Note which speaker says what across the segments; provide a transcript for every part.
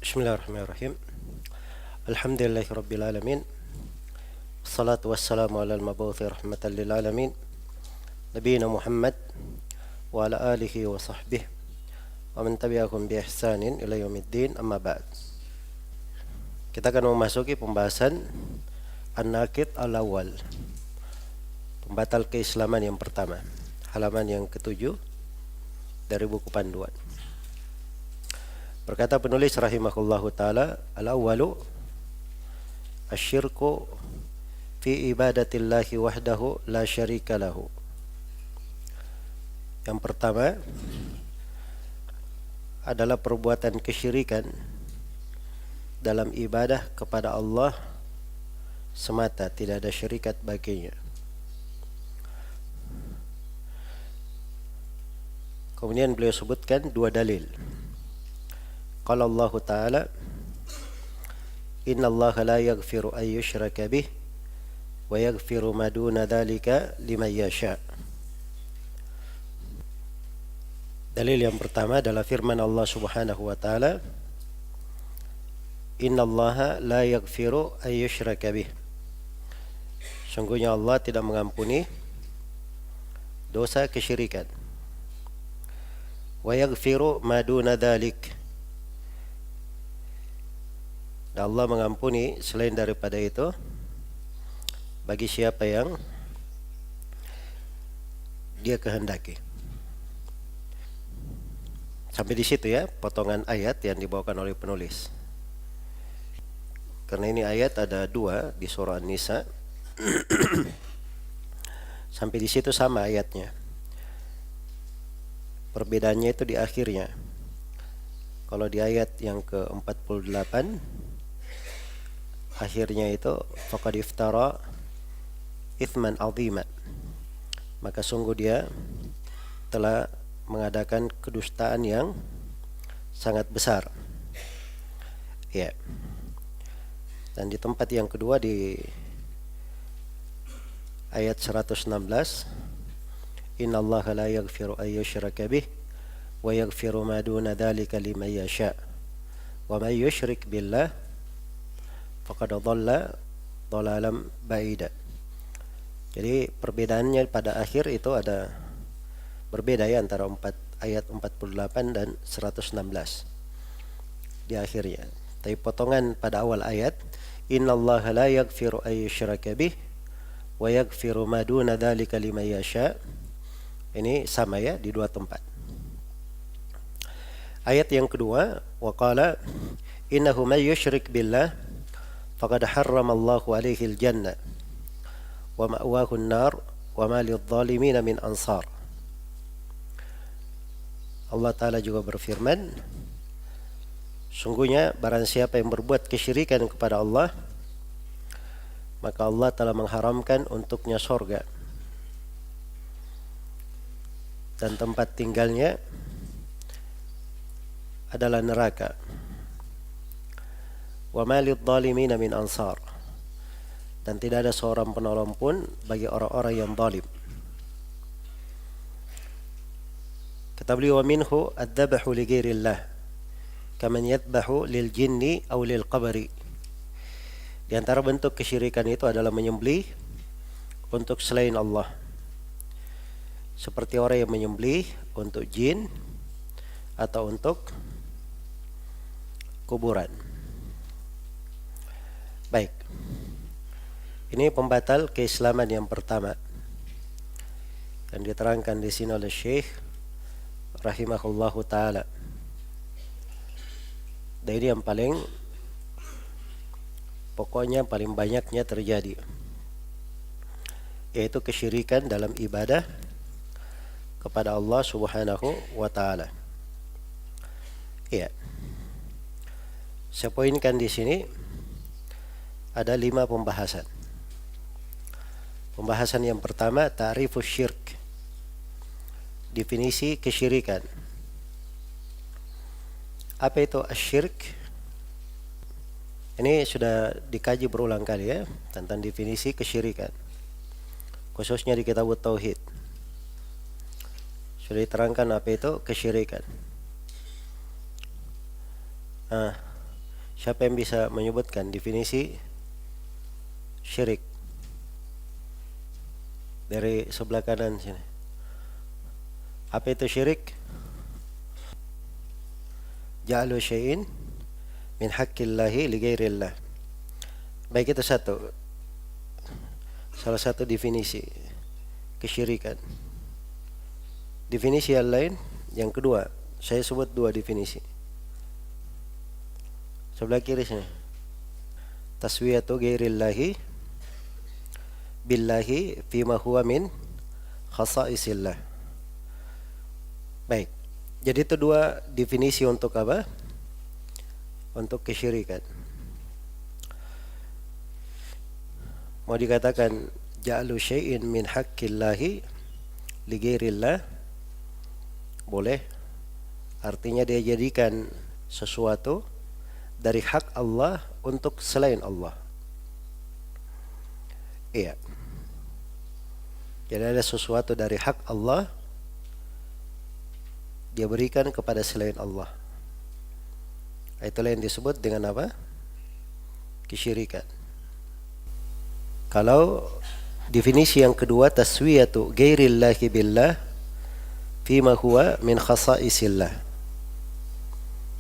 Speaker 1: Bismillahirrahmanirrahim. Alhamdulillahi rabbil alamin. Wassalatu wassalamu ala al-mabuthi rahmatan lil alamin. Nabiyina Muhammad wa ala alihi wa sahbihi wa man tabi'ahum bi ihsanin ila yaumiddin, amma ba'd. Kita akan memasuki pembahasan An-Naqid al-Awwal, pembatal keislaman yang pertama, halaman yang ke-7 dari buku panduan. Berkata penulis rahimahullahu ta'ala, al-awwalu asyirku fi ibadatillahi wahdahu la syarika lahu. Yang pertama adalah perbuatan kesyirikan dalam ibadah kepada Allah semata, tidak ada syarikat baginya. Kemudian beliau sebutkan dua dalil. Qala Allah Ta'ala, Inna Allah la yaghfiru an yushraka bih wa yaghfiru ma duna dhalika liman yasha. Dalil yang pertama adalah firman Allah Subhanahu wa taala, Inna Allah la yaghfiru an yushraka bih. Sungguhnya Allah tidak mengampuni dosa kesyirikan. Wa yaghfiru ma duna dhalik. Dan Allah mengampuni selain daripada itu bagi siapa yang dia kehendaki. Sampai di situ ya potongan ayat yang dibawakan oleh penulis. Karena ini ayat ada dua di surah An-Nisa. Sampai di situ sama ayatnya. Perbedaannya itu di akhirnya. Kalau di ayat yang ke-48 akhirnya itu faqad iftara ithman azima, maka sungguh dia telah mengadakan kedustaan yang sangat besar. Ya. Dan di tempat yang kedua di ayat 116, innallaha la yaghfiru an yushraka bih wa yaghfiru ma duna dzalika liman yasha wa may yushrik billah faqad dhalla dhalalan ba'ida. Jadi perbedaannya pada akhir itu ada berbeda ya antara ayat 48 dan 116 di akhirnya. Tapi potongan pada awal ayat, innallaha la yaghfiru an yushraka bih wa yaghfiru ma duna dzalika liman yasha. Ini sama ya di dua tempat. Ayat yang kedua, wa qala innahu may yusyrik billah faqad harramallahu alaihi al-jannah wa ma'wahu an-nar wa ma lidh-dhalimin min ansar. Allah Ta'ala juga berfirman, sungguhnya barang siapa yang berbuat kesyirikan kepada Allah, maka Allah telah mengharamkan untuknya surga dan tempat tinggalnya adalah neraka. Wa ma lidh-dhalimin min ansar. Dan tidak ada seorang penolong pun bagi orang-orang yang zalim. Kata beliau, wa minhu ad-dhabhu li ghairillah kaman yadhbahu lil jinni aw lil qabri. Di antara bentuk kesyirikan itu adalah menyembelih untuk selain Allah, seperti orang yang menyembelih untuk jin atau untuk kuburan. Baik. Ini pembatal keislaman yang pertama yang diterangkan di sini oleh Syekh rahimahullahu taala. Dan ini yang paling pokoknya paling banyaknya terjadi, yaitu kesyirikan dalam ibadah kepada Allah Subhanahu wa taala. Iya. Saya poinkan di sini ada 5 pembahasan. Pembahasan yang pertama, ta'rifus syirk, definisi kesyirikan. Apa itu asyirk? Ini sudah dikaji berulang kali ya tentang definisi kesyirikan, khususnya di kitab Tauhid. Sudah diterangkan apa itu kesyirikan. Siapa yang bisa menyebutkan definisi syirik? Dari sebelah kanan sini. Apa itu syirik? Ja'alu syai'in min haqqillahi li ghairillah. Baik, itu salah satu definisi kesyirikan. Definisi yang lain, yang kedua, saya sebut dua definisi. Sebelah kiri sini. Taswiyatu ghairillahi billahi fima huwa min khasa'isillah. Baik. Jadi itu dua definisi untuk apa? Untuk kesyirikan. Mau dikatakan ja'alu syai'in min haqqillahi li ghairillah, boleh. Artinya dia jadikan sesuatu dari hak Allah untuk selain Allah. Iya. Jadi ada sesuatu dari hak Allah dia berikan kepada selain Allah. Itulah yang disebut dengan apa? Kesyirikan. Kalau definisi yang kedua, taswiyatu ghairillahi billah fima huwa min khasa'isillah.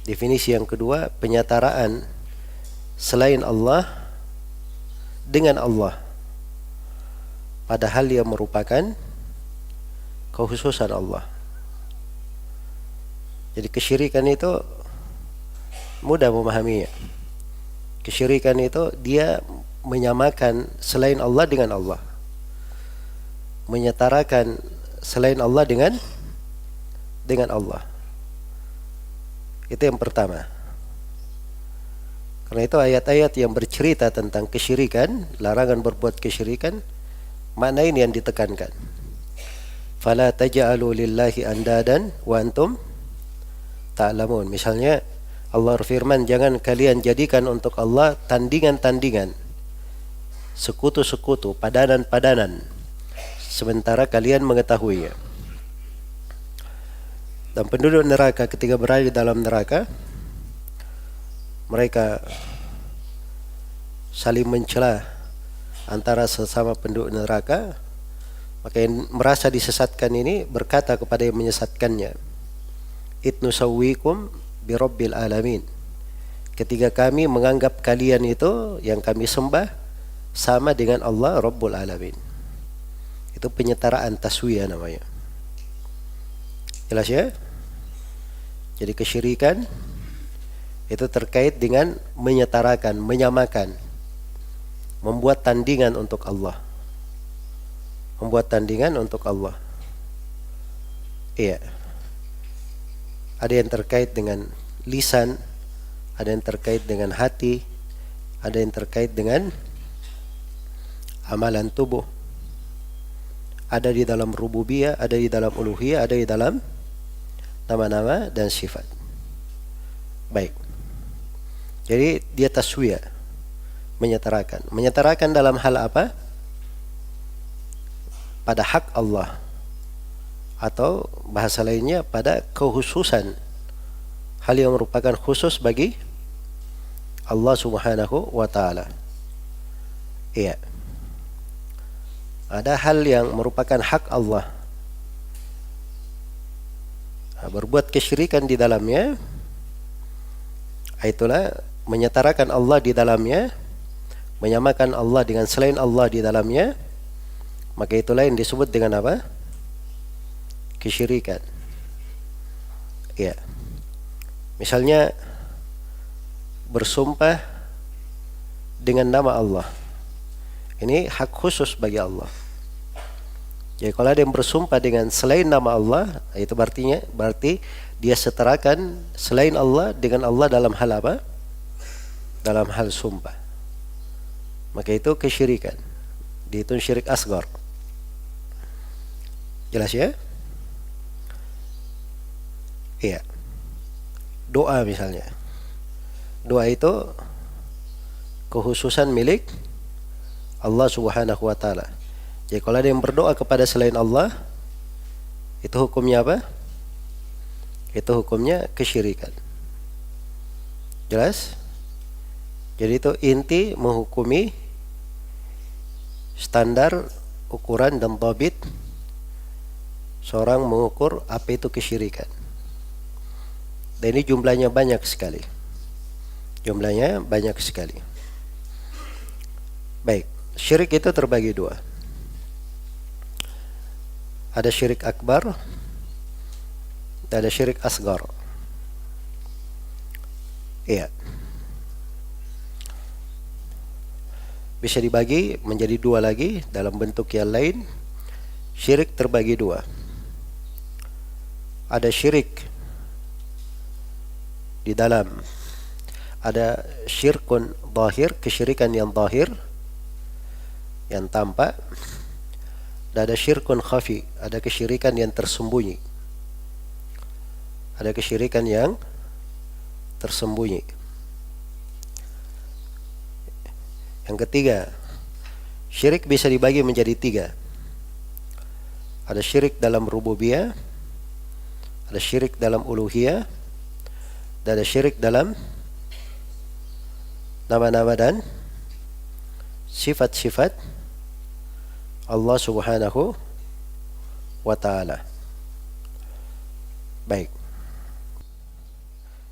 Speaker 1: Definisi yang kedua, penyetaraan selain Allah dengan Allah, padahal dia merupakan kekhususan Allah. Jadi kesyirikan itu mudah memahaminya. Kesyirikan itu dia menyamakan selain Allah dengan Allah, menyetarakan selain Allah dengan Allah. Itu yang pertama. Karena itu ayat-ayat yang bercerita tentang kesyirikan, larangan berbuat kesyirikan, makna ini yang ditekankan. Fala taj'alu lillahi andadan wa antum ta'lamun. Misalnya Allah berfirman, jangan kalian jadikan untuk Allah tandingan-tandingan, sekutu-sekutu, padanan-padanan, sementara kalian mengetahuinya. Dan penduduk neraka ketika berada dalam neraka, mereka saling mencela antara sesama penduduk neraka. Maka yang merasa disesatkan ini berkata kepada yang menyesatkannya, itnusawwikum birabbil alamin. Ketika kami menganggap kalian itu yang kami sembah sama dengan Allah Rabbul Alamin. Itu penyetaraan taswiyah namanya. Jelas ya? Jadi kesyirikan itu terkait dengan menyetarakan, menyamakan, membuat tandingan untuk Allah. Membuat tandingan untuk Allah. Iya. Ada yang terkait dengan lisan, ada yang terkait dengan hati, ada yang terkait dengan amalan tubuh. Ada di dalam rububiyah, ada di dalam uluhiyah, ada di dalam nama-nama dan sifat. Baik. Jadi dia taswiyah, menyetarakan. Menyetarakan dalam hal apa? Pada hak Allah, atau bahasa lainnya pada kekhususan, hal yang merupakan khusus bagi Allah Subhanahu wa ta'ala. Iya. Ada hal yang merupakan hak Allah, berbuat kesyirikan di dalamnya, itulah menyetarakan Allah di dalamnya, menyamakan Allah dengan selain Allah di dalamnya, maka itulah yang disebut dengan apa? Kesyirikan. Ya. Misalnya bersumpah dengan nama Allah, ini hak khusus bagi Allah. Jadi kalau ada yang bersumpah dengan selain nama Allah, itu berarti dia setarakan selain Allah dengan Allah dalam hal apa? Dalam hal sumpah. Maka itu kesyirikan. Dihitung syirik asgar. Jelas ya? Iya. Doa misalnya. Doa itu kekhususan milik Allah Subhanahu wa ta'ala. Jadi kalau ada yang berdoa kepada selain Allah, itu hukumnya apa? Itu hukumnya kesyirikan. Jelas? Jadi itu inti menghukumi standar ukuran dan dhabit seorang mengukur apa itu kesyirikan. Dan ini jumlahnya banyak sekali. Jumlahnya banyak sekali. Baik, syirik itu terbagi dua. Ada syirik akbar, dan ada syirik asgar. Iya. Bisa dibagi menjadi dua lagi dalam bentuk yang lain. Syirik terbagi dua. Ada syirik di dalam, ada syirkun zahir, kesyirikan yang zahir, yang tampak, dan ada syirkun khafi, ada kesyirikan yang tersembunyi. Ada kesyirikan yang tersembunyi. Yang ketiga, syirik bisa dibagi menjadi tiga. Ada syirik dalam rububiyah, ada syirik dalam uluhiyah, dan ada syirik dalam nama-nama dan sifat-sifat Allah Subhanahu wa ta'ala. Baik.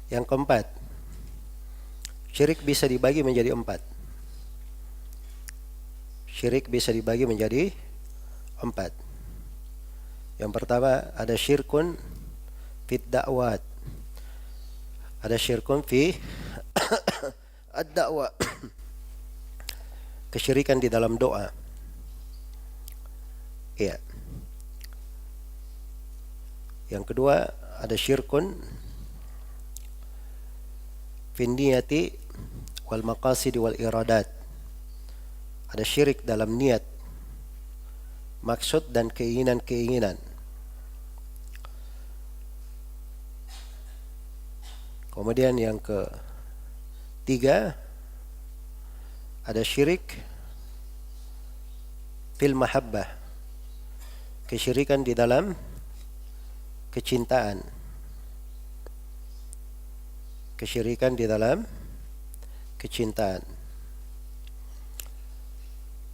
Speaker 1: Yang keempat, syirik bisa dibagi menjadi empat. Syirik bisa dibagi menjadi empat. Yang pertama, ada syirkun fit da'wat. Ada syirkun fi ad-da'wa. Kesyirikan di dalam doa. Iya. Yang kedua, ada syirkun fi niyati wal maqasid wal iradat. Ada syirik dalam niat, maksud dan keinginan-keinginan. Kemudian yang ketiga, ada syirik fil mahabbah, kesyirikan di dalam kecintaan. Kesyirikan di dalam kecintaan.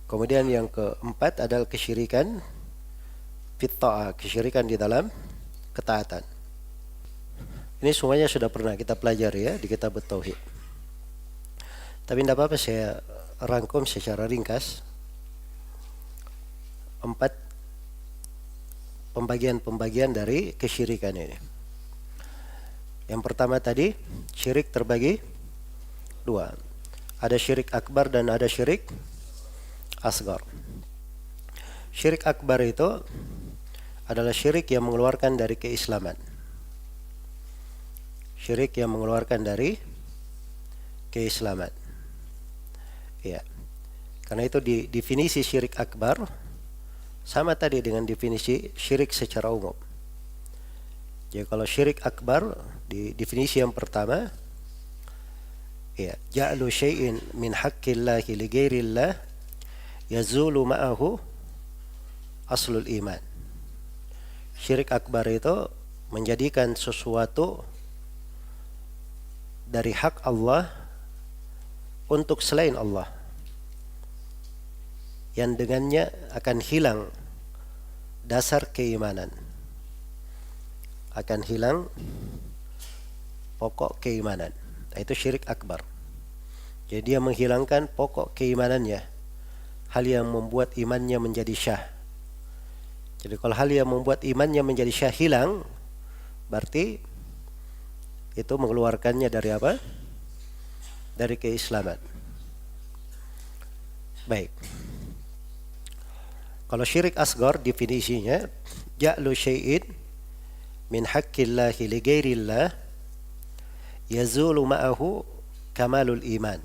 Speaker 1: Kemudian yang keempat adalah kesyirikan fit ta'ah, kesyirikan di dalam ketaatan. Ini semuanya sudah pernah kita pelajari ya di kitab Tauhid. Tapi tidak apa-apa saya rangkum secara ringkas. 4 pembagian-pembagian dari kesyirikan ini. Yang pertama tadi, syirik terbagi 2. Ada syirik akbar dan ada syirik asgar. Syirik akbar itu adalah syirik yang mengeluarkan dari keislaman. Syirik yang mengeluarkan dari keislaman. Ya. Karena itu definisi syirik akbar sama tadi dengan definisi syirik secara umum. Jadi kalau syirik akbar di definisi yang pertama, ya, ja'lu syai'in min haqqillahi li ghairillah yazulu ma'ahu aslul iman. Syirik akbar itu menjadikan sesuatu dari hak Allah untuk selain Allah, yang dengannya akan hilang dasar keimanan, akan hilang pokok keimanan. Itu syirik akbar. Jadi dia menghilangkan pokok keimanannya, hal yang membuat imannya menjadi syah. Jadi kalau hal yang membuat imannya menjadi syah hilang, berarti itu mengeluarkannya dari apa? Dari keislaman. Baik. Kalau syirik asgar definisinya, ja'lu syai'in min haqqillahi li ghairillah yazulu ma'ahu kamalul iman.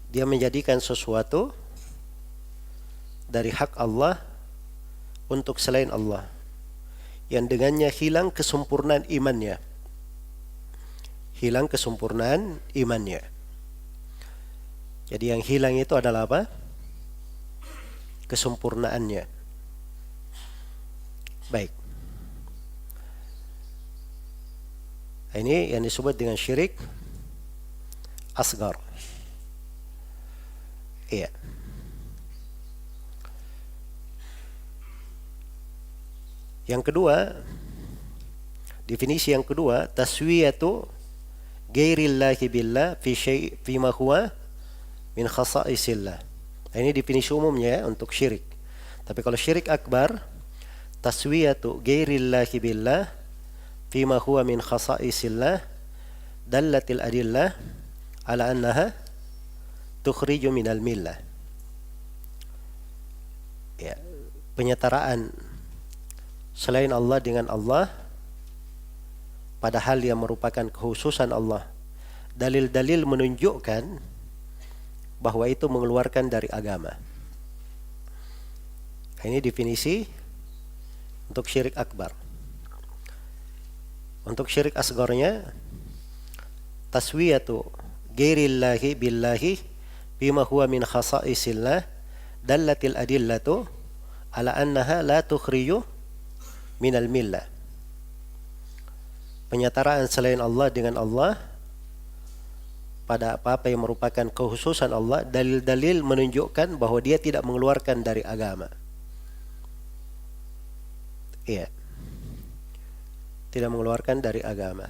Speaker 1: Dia menjadikan sesuatu dari hak Allah untuk selain Allah, yang dengannya hilang kesempurnaan imannya. Hilang kesempurnaan imannya. Jadi yang hilang itu adalah apa? Kesempurnaannya. Baik. Ini yang disebut dengan syirik asgar. Iya. Yang kedua, definisi yang kedua, taswiyatu ghairillahi billah fi ma huwa min khasa'isillah. Ini definisi umumnya ya, untuk syirik. Tapi kalau syirik akbar, taswiyatu ghairillahi billah fi ma huwa min khasa'isillah dallatil adillah ala annaha tukhriju minal millah. Ya, penyetaraan selain Allah dengan Allah pada hal yang merupakan kekhususan Allah. Dalil-dalil menunjukkan bahwa itu mengeluarkan dari agama. Ini definisi untuk syirik akbar. Untuk syirik asgarnya, taswiyatu ghairillahi billahi bima huwa min khasa'isillah dallatil adillatu ala annaha la tukhriju minal millah. Penyetaraan selain Allah dengan Allah pada apa-apa yang merupakan kekhususan Allah, dalil-dalil menunjukkan bahwa dia tidak mengeluarkan dari agama. Iya. Tidak mengeluarkan dari agama.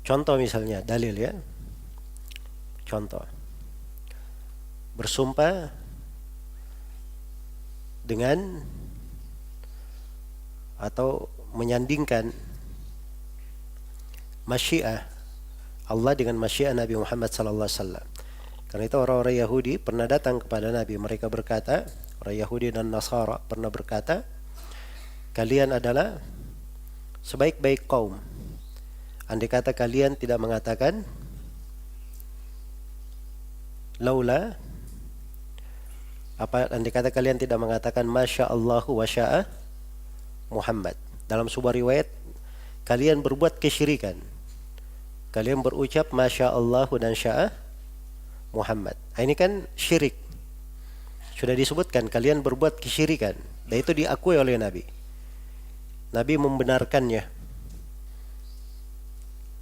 Speaker 1: Contoh misalnya, dalil ya. Contoh. Bersumpah dengan atau menyandingkan masyiah Allah dengan masyiah Nabi Muhammad sallallahu alaihi wasallam. Karena itu orang-orang Yahudi pernah datang kepada Nabi, mereka berkata, orang Yahudi dan Nasara pernah berkata, kalian adalah sebaik-baik kaum. Andai kata kalian tidak mengatakan laula apa, andai kata kalian tidak mengatakan masya Allahu wa sya'a Muhammad. Dalam sebuah riwayat, kalian berbuat kesyirikan. Kalian berucap masya Allahu dan sya'a Muhammad. Ini kan syirik. Sudah disebutkan kalian berbuat kesyirikan, dan itu diakui oleh Nabi. Nabi membenarkannya.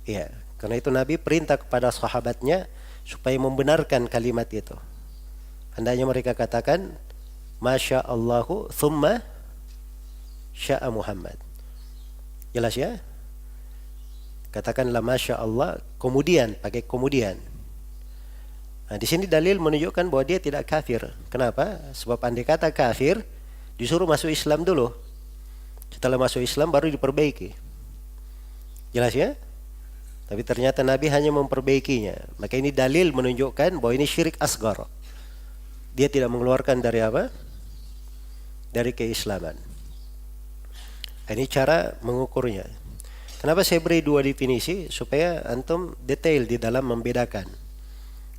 Speaker 1: Ya, karena itu Nabi perintah kepada sahabatnya supaya membenarkan kalimat itu. Hendaknya mereka katakan masya Allahu thumma sya'a Muhammad. Jelas ya? Katakanlah masya Allah, kemudian pakai kemudian. Nah, di sini dalil menunjukkan bahwa dia tidak kafir. Kenapa? Sebab andai kata kafir, disuruh masuk Islam dulu. Setelah masuk Islam baru diperbaiki. Jelas ya? Tapi ternyata Nabi hanya memperbaikinya. Maka ini dalil menunjukkan bahwa ini syirik asgar. Dia tidak mengeluarkan dari apa? Dari keislaman. Ini cara mengukurnya. Kenapa saya beri dua definisi? Supaya antum detail di dalam membedakan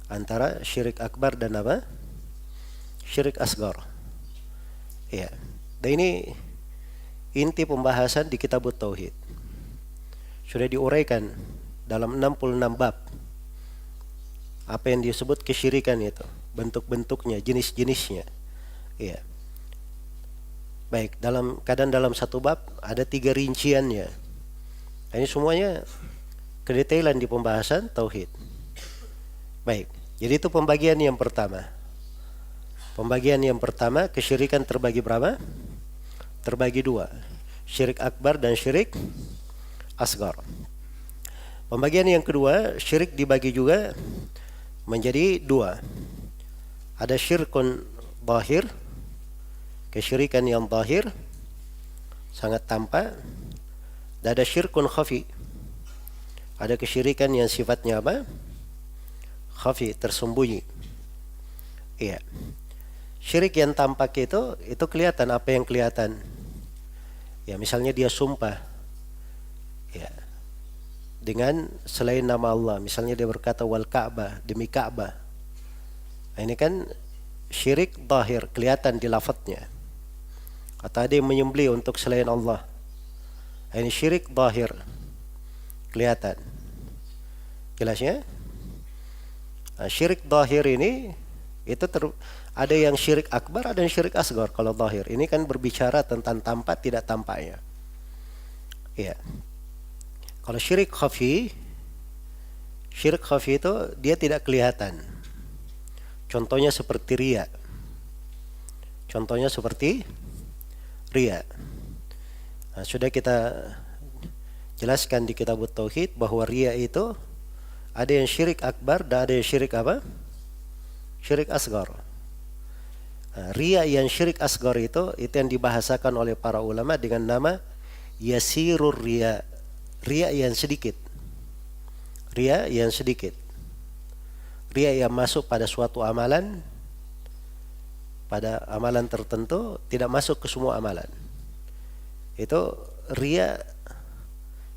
Speaker 1: antara syirik akbar dan apa? Syirik asgar. Ya. Dan ini inti pembahasan di kitab Tauhid. Sudah diuraikan dalam 66 bab. Apa yang disebut kesyirikan itu, bentuk-bentuknya, jenis-jenisnya. Iya. Baik, dalam satu bab ada 3 rinciannya. Ini semuanya kedetailan di pembahasan tauhid. Baik, jadi itu pembagian yang pertama. Pembagian yang pertama, kesyirikan terbagi berapa? Terbagi 2. Syirik akbar dan syirik asgar. Pembagian yang kedua, syirik dibagi juga menjadi 2. Ada syirkun zahir, kesyirikan yang zahir, sangat tampak. Dan ada syirkun khafi, ada kesyirikan yang sifatnya apa? Khafi, tersembunyi. Iya. Syirik yang tampak itu kelihatan. Apa yang kelihatan? Ya, misalnya dia sumpah ya dengan selain nama Allah. Misalnya dia berkata wal Ka'bah, demi Ka'bah. Nah, ini kan syirik zahir, kelihatan di lafadznya. Atau ada yang menyembelih untuk selain Allah. Ini syirik zahir, kelihatan. Jelasnya? Nah, syirik zahir ini itu ada yang syirik akbar, ada yang syirik asgar. Kalau zahir ini kan berbicara tentang tampak tidak tampaknya. Iya. Kalau syirik khafi itu dia tidak kelihatan. Contohnya seperti riya. Nah, sudah kita jelaskan di kitab Tauhid bahwa riya itu ada yang syirik akbar dan ada yang syirik apa? Syirik asgar. Nah, riya yang syirik asgar itu yang dibahasakan oleh para ulama dengan nama yasirur riya. Riya yang sedikit. Riya yang masuk pada suatu amalan, pada amalan tertentu, tidak masuk ke semua amalan. Itu riya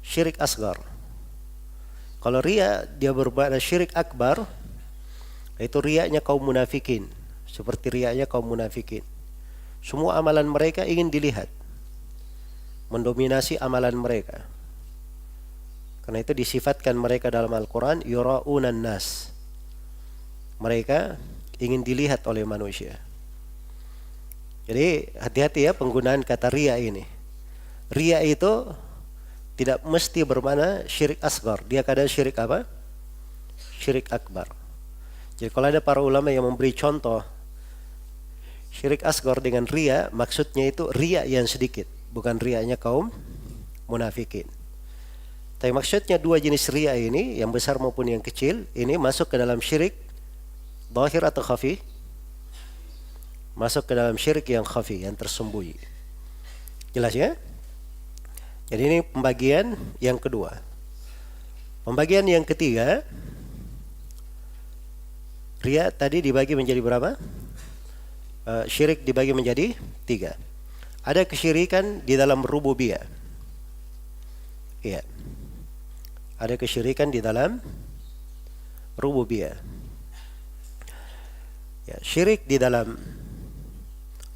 Speaker 1: syirik asgar. Kalau riya dia bermakna syirik akbar, itu riyanya kaum munafikin. Seperti riyanya kaum munafikin. Semua amalan mereka ingin dilihat, mendominasi amalan mereka. Karena itu disifatkan mereka dalam Al-Quran yura'unan nas. Mereka ingin dilihat oleh manusia. Jadi hati-hati ya penggunaan kata riya ini. Riya itu tidak mesti bermakna syirik asgar. Dia kadang syirik apa? Syirik akbar. Jadi kalau ada para ulama yang memberi contoh syirik asgar dengan riya, maksudnya itu riya yang sedikit, bukan riyanya kaum munafikin. Tapi maksudnya dua jenis riya ini, yang besar maupun yang kecil, ini masuk ke dalam syirik zahir atau khafi? Masuk ke dalam syirik yang khafi, yang tersembunyi. Jelas ya? Jadi ini pembagian yang kedua. Pembagian yang ketiga, riya tadi dibagi menjadi berapa? Syirik dibagi menjadi 3. Ada kesyirikan di dalam rububiyah. Iya. Ada kesyirikan di dalam rububiyah. Ya, syirik di dalam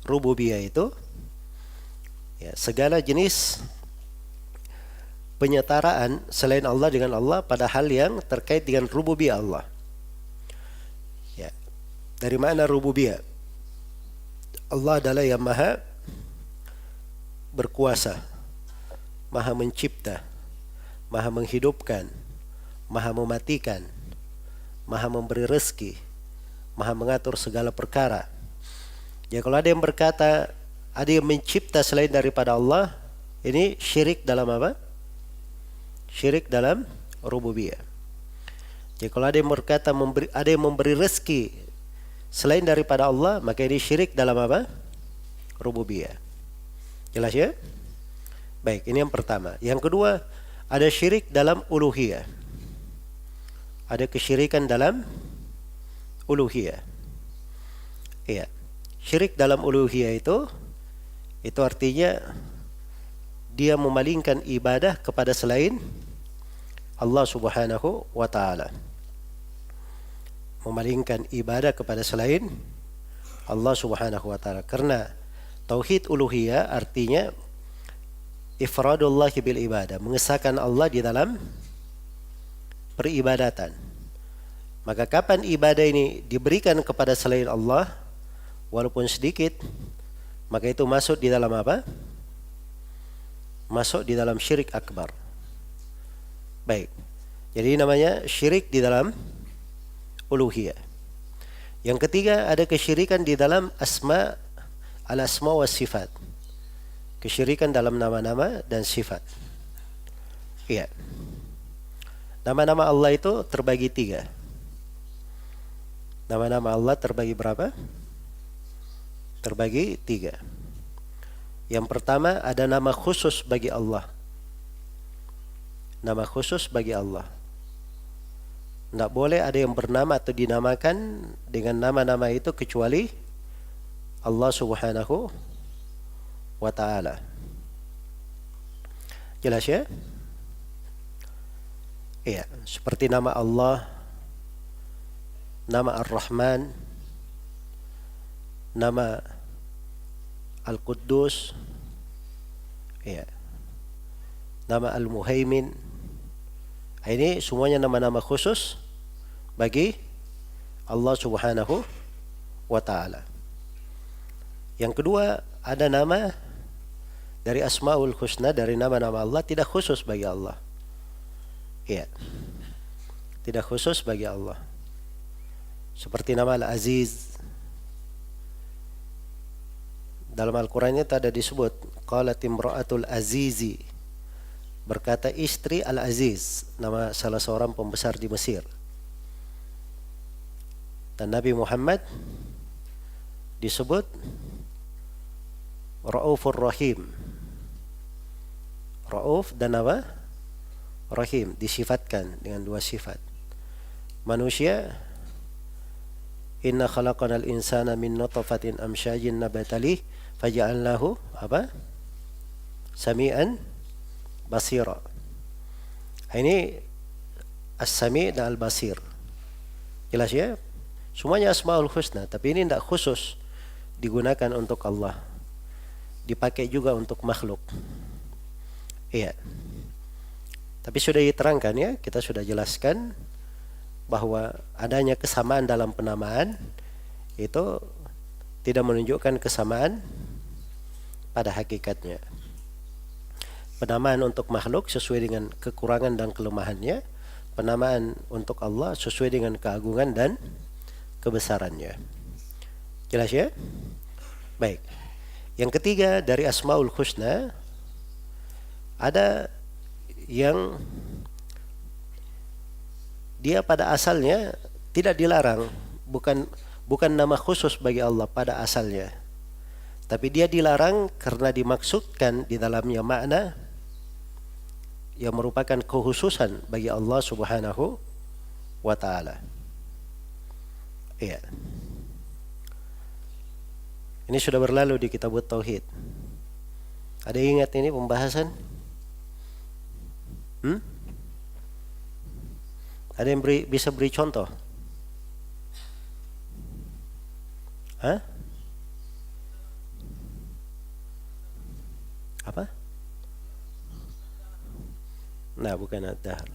Speaker 1: rububiyah itu ya, segala jenis penyetaraan selain Allah dengan Allah pada hal yang terkait dengan rububiyah Allah. Ya. Dari mana rububiyah? Allah adalah yang maha berkuasa, maha mencipta, maha menghidupkan, maha mematikan, maha memberi rezeki, maha mengatur segala perkara. Ya, kalau ada yang berkata ada yang mencipta selain daripada Allah, ini syirik dalam apa? Syirik dalam rububiyah. Jadi kalau ada yang berkata ada yang memberi rezeki selain daripada Allah, maka ini syirik dalam apa? Rububiyah. Jelas ya? Baik, ini yang pertama. Yang kedua, ada syirik dalam uluhiyah. Ada kesyirikan dalam uluhiyah. Iya. Syirik dalam uluhiyah itu artinya dia memalingkan ibadah kepada selain Allah Subhanahu wa ta'ala. Memalingkan ibadah kepada selain Allah Subhanahu wa ta'ala. Karena tauhid uluhiyah artinya ifradullah bil ibadah, mengesahkan Allah di dalam peribadatan. Maka kapan ibadah ini diberikan kepada selain Allah walaupun sedikit, maka itu masuk di dalam apa? Masuk di dalam syirik akbar. Baik. Jadi namanya syirik di dalam uluhiyah. Yang ketiga, ada kesyirikan di dalam al-asma wa sifat. Kesyirikan dalam nama-nama dan sifat. Iya. Nama-nama Allah itu terbagi 3. Nama-nama Allah terbagi berapa? Terbagi 3. Yang pertama, ada nama khusus bagi Allah. Nama khusus bagi Allah. Tidak boleh ada yang bernama atau dinamakan dengan nama-nama itu kecuali Allah Subhanahu wa ta'ala. Jelas ya? Iya, seperti nama Allah, nama Ar-Rahman, nama Al-Quddus, iya, nama Al-Muhaimin. Ini semuanya nama-nama khusus bagi Allah Subhanahu wa ta'ala. Yang kedua, ada nama dari Asmaul Husna, dari nama-nama Allah tidak khusus bagi Allah. Iya. Tidak khusus bagi Allah. Seperti nama Al-Aziz. Dalam Al-Quran itu ada disebut qalat imra'atul azizi, berkata istri Al-Aziz, nama salah seorang pembesar di Mesir. Dan Nabi Muhammad disebut Ra'ufur Rahim. Ra'uf dan apa? Rahim, disifatkan dengan dua sifat. Manusia, inna khalaqanal insana min nutfatin amsyajin nabtalih faja'alnahu apa? Sami'an basira. Ini as-sami' dan al-basir. Jelas ya? Semuanya asmaul husna, tapi ini tidak khusus digunakan untuk Allah. Dipakai juga untuk makhluk. Iya. Tapi sudah diterangkan ya, kita sudah jelaskan bahwa adanya kesamaan dalam penamaan itu tidak menunjukkan kesamaan pada hakikatnya. Penamaan untuk makhluk sesuai dengan kekurangan dan kelemahannya, penamaan untuk Allah sesuai dengan keagungan dan kebesarannya. Jelas ya? Baik. Yang ketiga dari Asmaul Husna, ada yang dia pada asalnya tidak dilarang, bukan nama khusus bagi Allah pada asalnya. Tapi dia dilarang karena dimaksudkan di dalamnya makna yang merupakan kekhususan bagi Allah Subhanahu wa taala. Iya. Ini sudah berlalu di kitab Tauhid. Ada yang ingat ini pembahasan? Ada yang bisa beri contoh? Hah? Apa? Nah, bukan ad-dahr.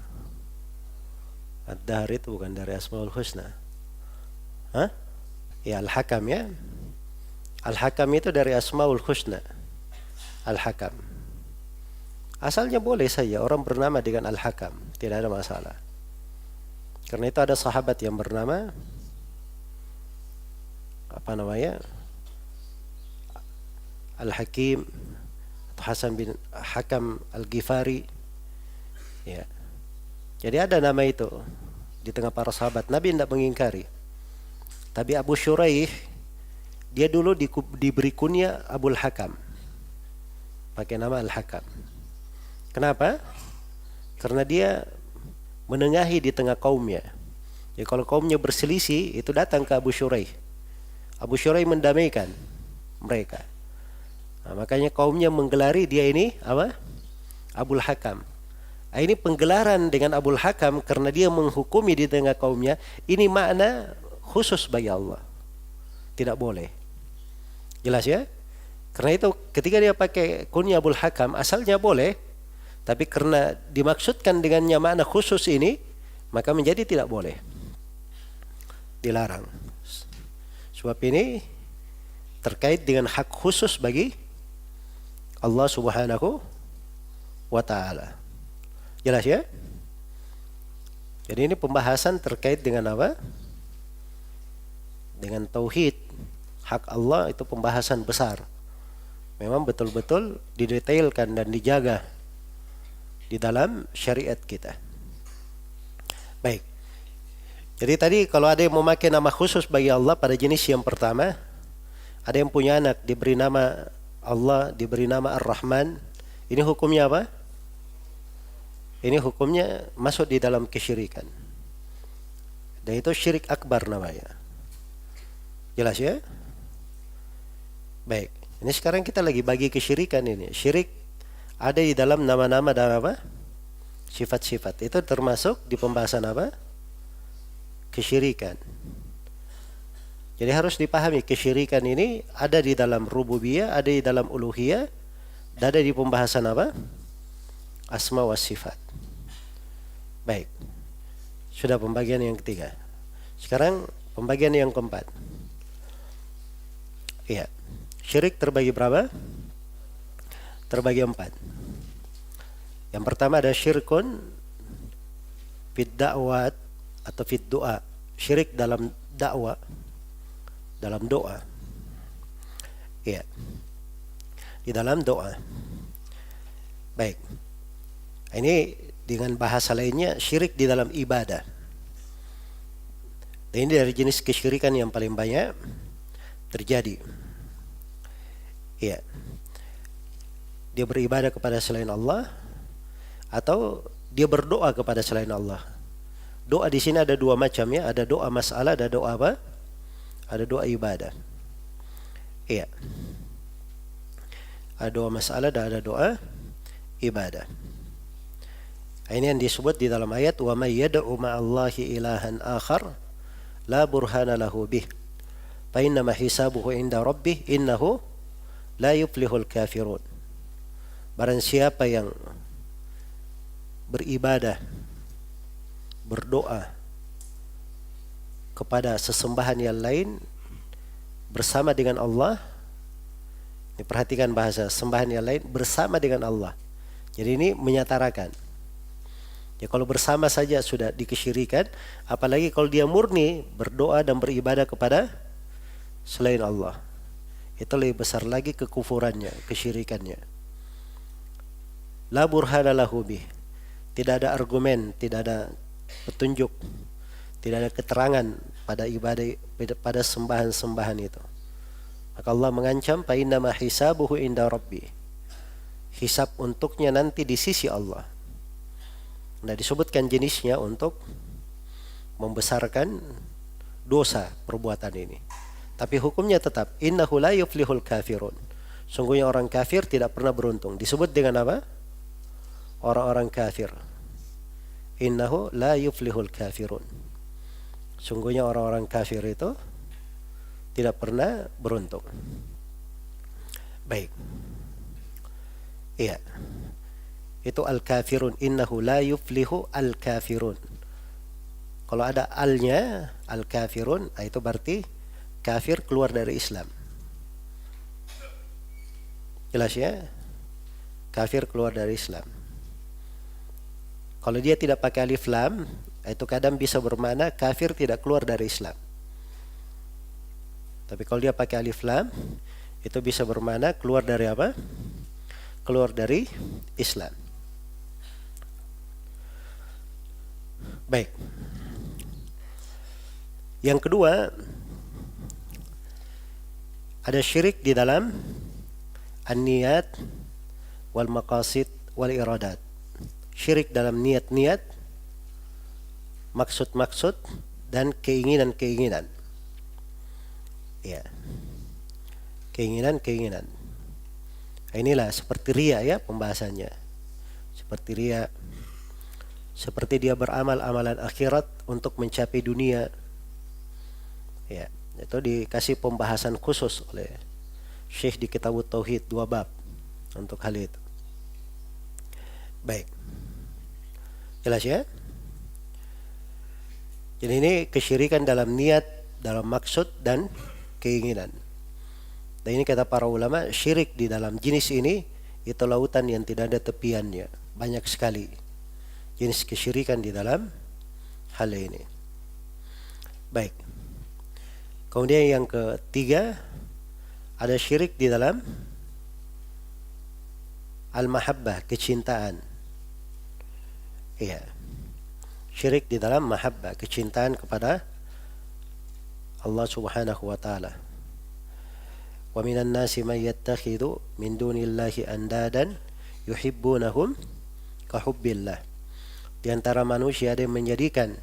Speaker 1: Ad-dahr itu bukan dari Asmaul Husna. Hah? Ya, Al-Hakam ya. Al-Hakam itu dari Asmaul Husna. Al-Hakam. Asalnya boleh saja orang bernama dengan Al-Hakam, tidak ada masalah. Karena itu ada sahabat yang bernama apa namanya? Al-Hakim atau Hasan bin Hakam Al-Ghifari. Ya. Jadi ada nama itu di tengah para sahabat. Nabi tidak mengingkari. Tapi Abu Shuraih dia dulu diberi kunyah Abul Hakam. Pakai nama Al-Hakam. Kenapa? Karena dia menengahi di tengah kaumnya. Jadi kalau kaumnya berselisih, itu datang ke Abu Shuraih. Abu Shuraih mendamaikan mereka. Nah, makanya kaumnya menggelari dia ini apa? Abul Hakam. Nah, ini penggelaran dengan Abul Hakam karena dia menghukumi di tengah kaumnya. Ini makna khusus bagi Allah. Tidak boleh. Jelas ya? Karena itu ketika dia pakai kunyah Abul Hakam, asalnya boleh. Tapi karena dimaksudkan dengannya makna khusus ini, maka menjadi tidak boleh. Dilarang. Sebab ini terkait dengan hak khusus bagi Allah Subhanahu wa ta'ala. Jelas ya? Jadi ini pembahasan terkait dengan apa? Dengan tauhid. Hak Allah itu pembahasan besar. Memang betul-betul didetailkan dan dijaga di dalam syariat kita. Baik. Jadi tadi kalau ada yang memakai nama khusus bagi Allah pada jenis yang pertama, ada yang punya anak diberi nama Allah, diberi nama Ar-Rahman, ini hukumnya apa? Ini hukumnya masuk di dalam kesyirikan. Dan itu syirik akbar namanya. Jelas ya? Baik. Ini sekarang kita lagi bagi kesyirikan ini. Syirik ada di dalam nama-nama dan apa? Sifat-sifat. Itu termasuk di pembahasan apa? Kesyirikan. Jadi harus dipahami kesyirikan ini ada di dalam rububiyah, ada di dalam uluhiyah, dan ada di pembahasan apa? Asma wa sifat. Baik. Sudah pembagian yang ketiga. Sekarang pembagian yang keempat. Iya. Syirik terbagi berapa? Terbagi 4. Yang pertama ada syirkun Fid da'wat atau fid doa. Syirik dalam dakwah, dalam doa. Ya. Di dalam doa. Baik. Ini dengan bahasa lainnya syirik di dalam ibadah. Dan ini dari jenis kesyirikan yang paling banyak terjadi. Ya. Dia beribadah kepada selain Allah atau dia berdoa kepada selain Allah. Doa di sini ada dua macam ya, ada doa masalah, ada doa apa? Ada doa ibadah. Iya. Ada doa masalah dan ada doa ibadah. Ini yang disebut di dalam ayat wa may yad'u ma'allahi ilahan akhar la burhana lahu bih fa innama hisabuhu inda rabbih innahu la yuflihul kafirun. Barang siapa yang beribadah, berdoa kepada sesembahan yang lain bersama dengan Allah. Ini perhatikan bahasa sembahan yang lain bersama dengan Allah. Jadi ini menyatarakan. Ya kalau bersama saja sudah dikesyirikan, apalagi kalau dia murni berdoa dan beribadah kepada selain Allah. Itu lebih besar lagi kekufurannya, kesyirikannya. La burhana lahu bih. Tidak ada argumen, tidak ada petunjuk, tidak ada keterangan pada ibadah, pada sembahan-sembahan itu. Maka Allah mengancam fa innama hisabuhu inda rabbi. Hisab untuknya nanti di sisi Allah. Nah, disebutkan jenisnya untuk membesarkan dosa perbuatan ini. Tapi hukumnya tetap innahu la yuflihul kafirun. Sungguhnya orang kafir tidak pernah beruntung. Disebut dengan apa? Orang-orang kafir. Innahu la yuflihul kafirun. Sungguhnya orang-orang kafir itu tidak pernah beruntung. Baik. Iya. Itu al-kafirun. Innahu la yuflihu al-kafirun. Kalau ada alnya, al-kafirun, itu berarti kafir keluar dari Islam. Jelas ya? Kafir keluar dari Islam. Kalau dia tidak pakai alif lam, itu kadang bisa bermakna kafir tidak keluar dari Islam. Tapi kalau dia pakai alif lam, itu bisa bermakna keluar dari apa? Keluar dari Islam. Baik. Yang kedua, ada syirik di dalam an-niyat wal maqasid wal iradat. Syirik dalam niat-niat, maksud-maksud dan keinginan-keinginan. Ya. Keinginan-keinginan. Inilah seperti riya ya pembahasannya. Seperti riya. Seperti dia beramal amalan akhirat untuk mencapai dunia. Ya, itu dikasih pembahasan khusus oleh Syekh di Kitab Tauhid 2 bab untuk hal itu. Baik. Jelas ya? Jadi ini kesyirikan dalam niat, dalam maksud dan keinginan. Dan ini kata para ulama, syirik di dalam jenis ini itu lautan yang tidak ada tepiannya. Banyak sekali jenis kesyirikan di dalam hal ini. Baik. Kemudian yang ketiga, ada syirik di dalam al-mahabbah, kecintaan. Iya. Syirik di dalam mahabbah, kecintaan kepada Allah Subhanahu wa taala. Wa minan nasi man yattakhidhu min dunillahi andadan yuhibbunahum ka hubbillah. Di antara manusia ada yang menjadikan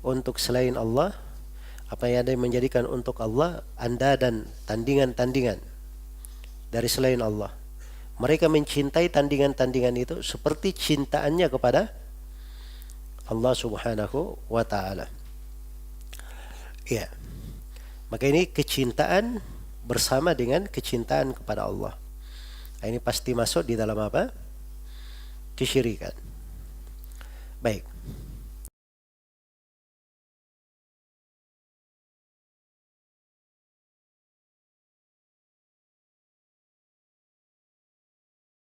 Speaker 1: untuk selain Allah apa yang ada yang menjadikan untuk Allah andadan, tandingan-tandingan dari selain Allah. Mereka mencintai tandingan-tandingan itu seperti cintaannya kepada Allah Subhanahu wa taala. Ya. Maka ini kecintaan bersama dengan kecintaan kepada Allah. Ini pasti masuk di dalam apa? Kesyirikan. Baik.